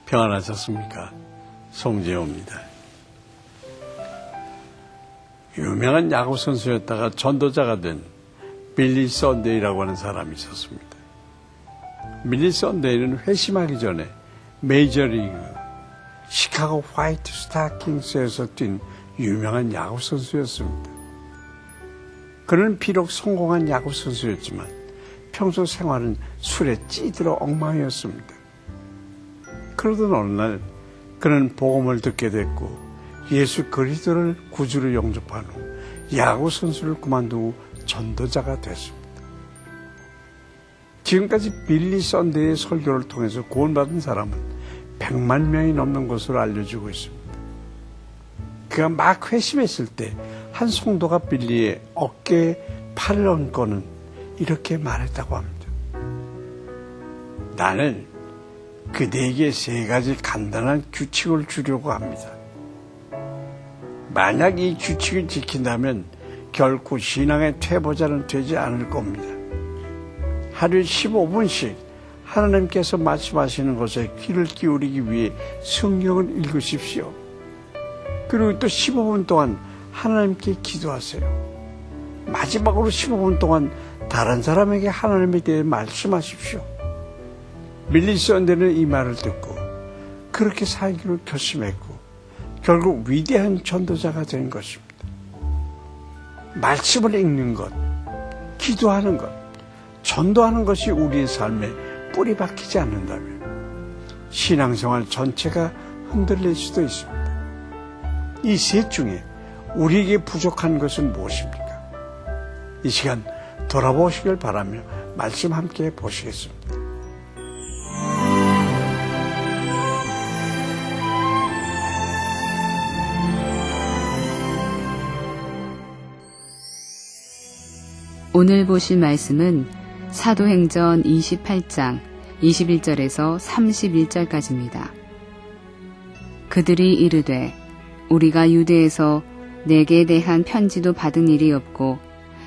평안하셨습니까? 송재호입니다. 유명한 야구 선수였다가 전도자가 된 빌리 썬데이라고 하는 사람이 있었습니다. 빌리 썬데이는 회심하기 전에 메이저리그 시카고 화이트 스타킹스에서 뛴 유명한 야구 선수였습니다. 그는 비록 성공한 야구 선수였지만 평소 생활은 술에 찌들어 엉망이었습니다. 그러던 어느 날 그는 복음을 듣게 됐고 예수 그리스도를 구주로 영접한 후 야구 선수를 그만두고 전도자가 됐습니다. 지금까지 빌리 썬데이의 설교를 통해서 구원받은 사람은 100만 명이 넘는 것으로 알려지고 있습니다. 그가 막 회심했을 때 한 성도가 빌리의 어깨에 팔을 얹고는 이렇게 말했다고 합니다. 나는 그대에게 3가지 간단한 규칙을 주려고 합니다. 만약 이 규칙을 지킨다면 결코 신앙의 퇴보자는 되지 않을 겁니다. 하루에 15분씩 하나님께서 말씀하시는 것에 귀를 기울이기 위해 성경을 읽으십시오. 그리고 또 15분 동안 하나님께 기도하세요. 마지막으로 15분 동안 다른 사람에게 하나님에 대해 말씀하십시오. 빌리 썬데이는 이 말을 듣고 그렇게 살기로 결심했고 결국 위대한 전도자가 된 것입니다. 말씀을 읽는 것, 기도하는 것, 전도하는 것이 우리의 삶에 뿌리 박히지 않는다면 신앙생활 전체가 흔들릴 수도 있습니다. 이 셋 중에 우리에게 부족한 것은 무엇입니까? 이 시간 돌아보시길 바라며 말씀 함께 보시겠습니다. 오늘 보실 말씀은 사도행전 28장 21절에서 31절까지입니다. 그들이 이르되 우리가 유대에서 내게 대한 편지도 받은 일이 없고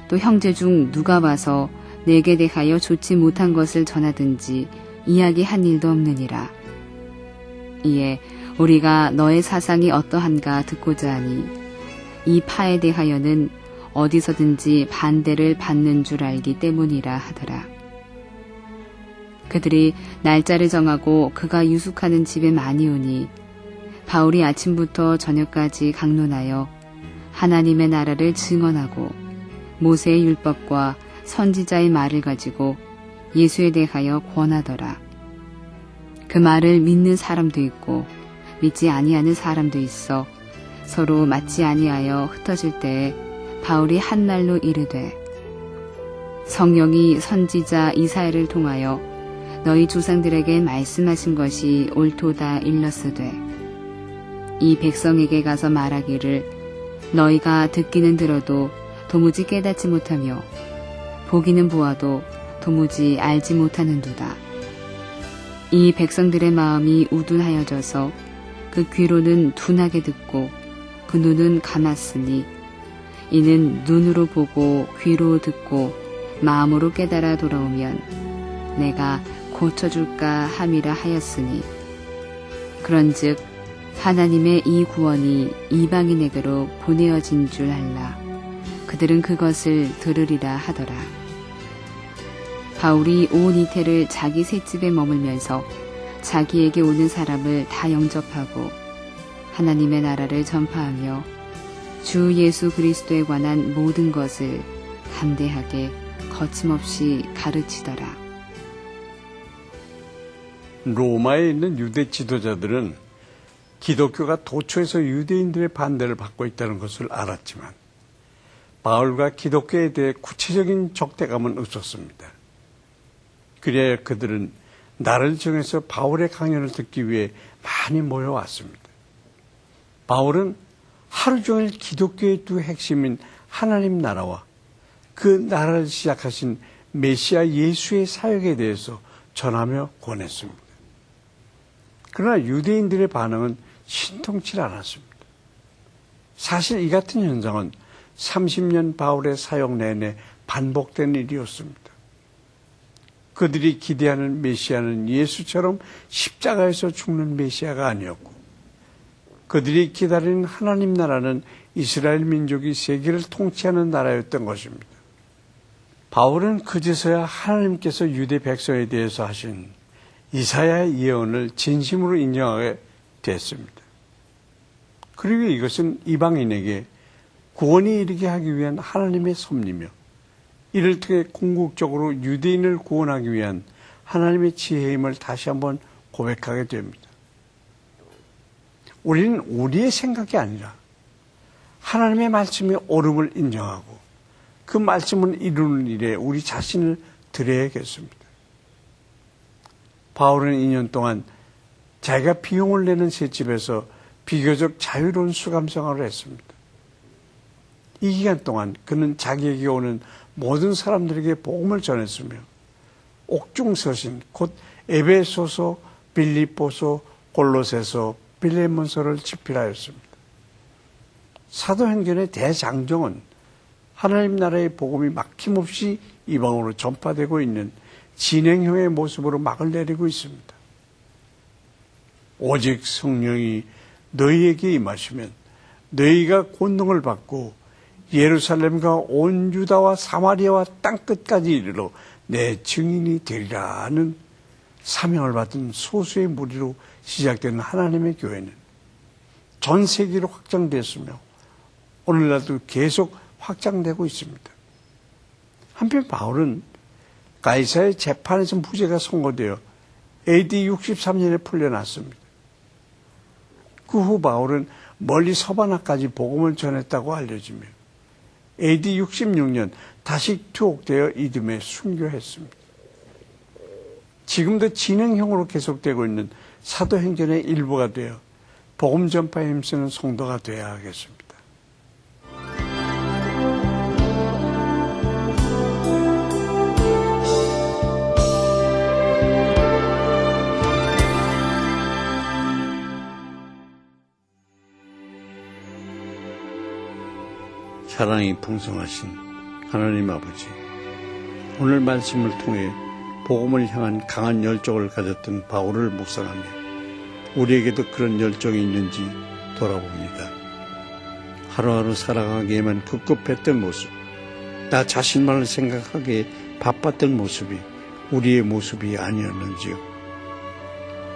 또 형제 중 누가 와서 내게 대하여 좋지 못한 것을 전하든지 이야기한 일도 없느니라. 이에 우리가 너의 사상이 어떠한가 듣고자 하니 이 파에 대하여는 어디서든지 반대를 받는 줄 알기 때문이라 하더라. 그들이 날짜를 정하고 그가 유숙하는 집에 많이 오니 바울이 아침부터 저녁까지 강론하여 하나님의 나라를 증언하고 모세의 율법과 선지자의 말을 가지고 예수에 대하여 권하더라. 그 말을 믿는 사람도 있고 믿지 아니하는 사람도 있어 서로 맞지 아니하여 흩어질 때에 바울이 한날로 이르되 성령이 선지자 이사야를 통하여 너희 조상들에게 말씀하신 것이 옳도다 일렀으되 이 백성에게 가서 말하기를 너희가 듣기는 들어도 도무지 깨닫지 못하며 보기는 보아도 도무지 알지 못하는도다. 이 백성들의 마음이 우둔하여져서 그 귀로는 둔하게 듣고 그 눈은 감았으니 이는 눈으로 보고 귀로 듣고 마음으로 깨달아 돌아오면 내가 고쳐줄까 함이라 하였으니 그런즉 하나님의 이 구원이 이방인에게로 보내어진 줄 알라. 그들은 그것을 들으리라 하더라. 바울이 온 이태를 자기 셋집에 머물면서 자기에게 오는 사람을 다 영접하고 하나님의 나라를 전파하며 주 예수 그리스도에 관한 모든 것을 담대하게 거침없이 가르치더라. 로마에 있는 유대 지도자들은 기독교가 도처에서 유대인들의 반대를 받고 있다는 것을 알았지만 바울과 기독교에 대해 구체적인 적대감은 없었습니다. 그래야 그들은 날을 정해서 바울의 강연을 듣기 위해 많이 모여왔습니다. 바울은 하루 종일 기독교의 두 핵심인 하나님 나라와 그 나라를 시작하신 메시아 예수의 사역에 대해서 전하며 권했습니다. 그러나 유대인들의 반응은 신통치 않았습니다. 사실 이 같은 현상은 30년 바울의 사역 내내 반복된 일이었습니다. 그들이 기대하는 메시아는 예수처럼 십자가에서 죽는 메시아가 아니었고, 그들이 기다리는 하나님 나라는 이스라엘 민족이 세계를 통치하는 나라였던 것입니다. 바울은 그제서야 하나님께서 유대 백성에 대해서 하신 이사야의 예언을 진심으로 인정하게 됐습니다. 그리고 이것은 이방인에게 구원이 이르게 하기 위한 하나님의 섭리며, 이를 통해 궁극적으로 유대인을 구원하기 위한 하나님의 지혜임을 다시 한번 고백하게 됩니다. 우리는 우리의 생각이 아니라 하나님의 말씀의 옳음을 인정하고 그 말씀을 이루는 일에 우리 자신을 드려야겠습니다. 바울은 2년 동안 자기가 비용을 내는 셋집에서 비교적 자유로운 수감 생활을 했습니다. 이 기간 동안 그는 자기에게 오는 모든 사람들에게 복음을 전했으며, 옥중서신 곧 에베소서, 빌립보서, 골로새서, 빌레몬서를 집필하였습니다. 사도행전의 대장정은 하나님 나라의 복음이 막힘없이 이방으로 전파되고 있는 진행형의 모습으로 막을 내리고 있습니다. 오직 성령이 너희에게 임하시면 너희가 권능을 받고 예루살렘과 온 유다와 사마리아와 땅끝까지 이르러 내 증인이 되리라는 사명을 받은 소수의 무리로 시작되는 하나님의 교회는 전 세계로 확장됐으며 오늘날도 계속 확장되고 있습니다. 한편 바울은 가이사의 재판에서 무죄가 선고되어 AD 63년에 풀려났습니다. 그 후 바울은 멀리 서바나까지 복음을 전했다고 알려지며 AD 66년 다시 투옥되어 이듬해 순교했습니다. 지금도 진행형으로 계속되고 있는 사도행전의 일부가 되어 복음 전파에 힘쓰는 성도가 되어야 하겠습니다. 사랑이 풍성하신 하나님 아버지, 오늘 말씀을 통해 복음을 향한 강한 열정을 가졌던 바울을 묵상하며 우리에게도 그런 열정이 있는지 돌아봅니다. 하루하루 살아가기에만 급급했던 모습, 나 자신만을 생각하기에 바빴던 모습이 우리의 모습이 아니었는지요.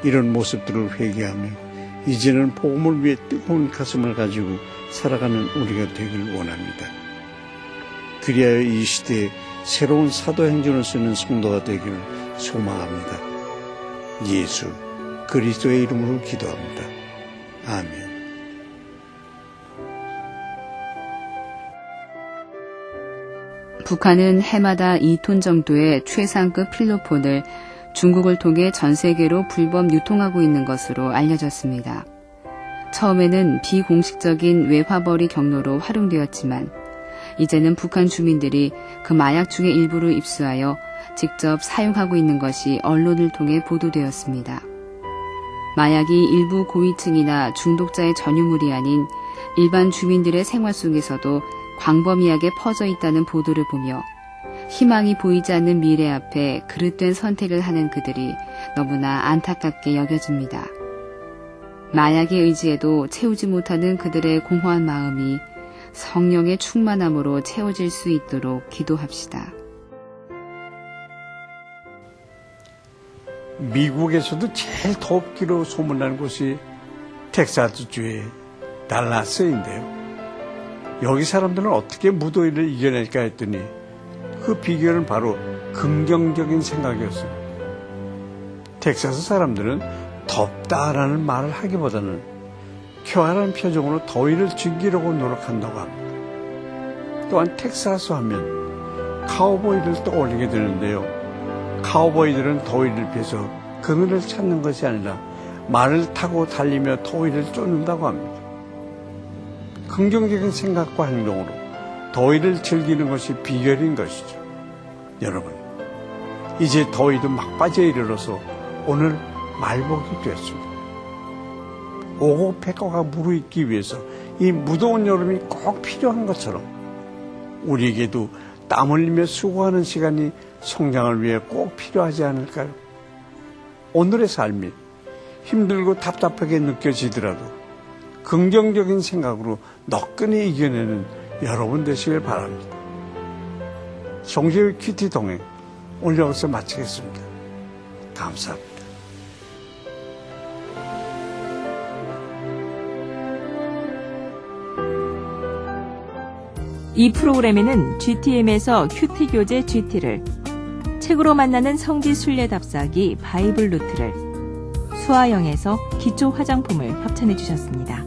이런 모습들을 회개하며 이제는 복음을 위해 뜨거운 가슴을 가지고 살아가는 우리가 되길 원합니다. 그리하여 이 시대에 새로운 사도행전을 쓰는 성도가 되기를 소망합니다. 예수 그리스도의 이름으로 기도합니다. 아멘. 북한은 해마다 2톤 정도의 최상급 필로폰을 중국을 통해 전 세계로 불법 유통하고 있는 것으로 알려졌습니다. 처음에는 비공식적인 외화벌이 경로로 활용되었지만 이제는 북한 주민들이 그 마약 중의 일부를 입수하여 직접 사용하고 있는 것이 언론을 통해 보도되었습니다. 마약이 일부 고위층이나 중독자의 전유물이 아닌 일반 주민들의 생활 속에서도 광범위하게 퍼져 있다는 보도를 보며 희망이 보이지 않는 미래 앞에 그릇된 선택을 하는 그들이 너무나 안타깝게 여겨집니다. 마약의 의지에도 채우지 못하는 그들의 공허한 마음이 성령의 충만함으로 채워질 수 있도록 기도합시다. 미국에서도 제일 덥기로 소문난 곳이 텍사스주의 달라스인데요. 여기 사람들은 어떻게 무더위를 이겨낼까 했더니 그 비결은 바로 긍정적인 생각이었습니다. 텍사스 사람들은 덥다라는 말을 하기보다는 쾌활한 표정으로 더위를 즐기려고 노력한다고 합니다. 또한 텍사스 하면 카우보이를 떠올리게 되는데요. 카우보이들은 더위를 피해서 그늘을 찾는 것이 아니라 말을 타고 달리며 더위를 쫓는다고 합니다. 긍정적인 생각과 행동으로 더위를 즐기는 것이 비결인 것이죠. 여러분, 이제 더위도 막바지에 이르러서 오늘 말복이 되었습니다. 오고 백고가 무르익기 위해서 이 무더운 여름이 꼭 필요한 것처럼 우리에게도 땀 흘리며 수고하는 시간이 성장을 위해 꼭 필요하지 않을까요? 오늘의 삶이 힘들고 답답하게 느껴지더라도 긍정적인 생각으로 너끈히 이겨내는 여러분 되시길 바랍니다. 송지의 큐티 동행 오늘 여기서 마치겠습니다. 감사합니다. 이 프로그램에는 GTM에서 큐티 교재 GT를, 책으로 만나는 성지 순례 답사기 바이블 루트를, 수아영에서 기초 화장품을 협찬해 주셨습니다.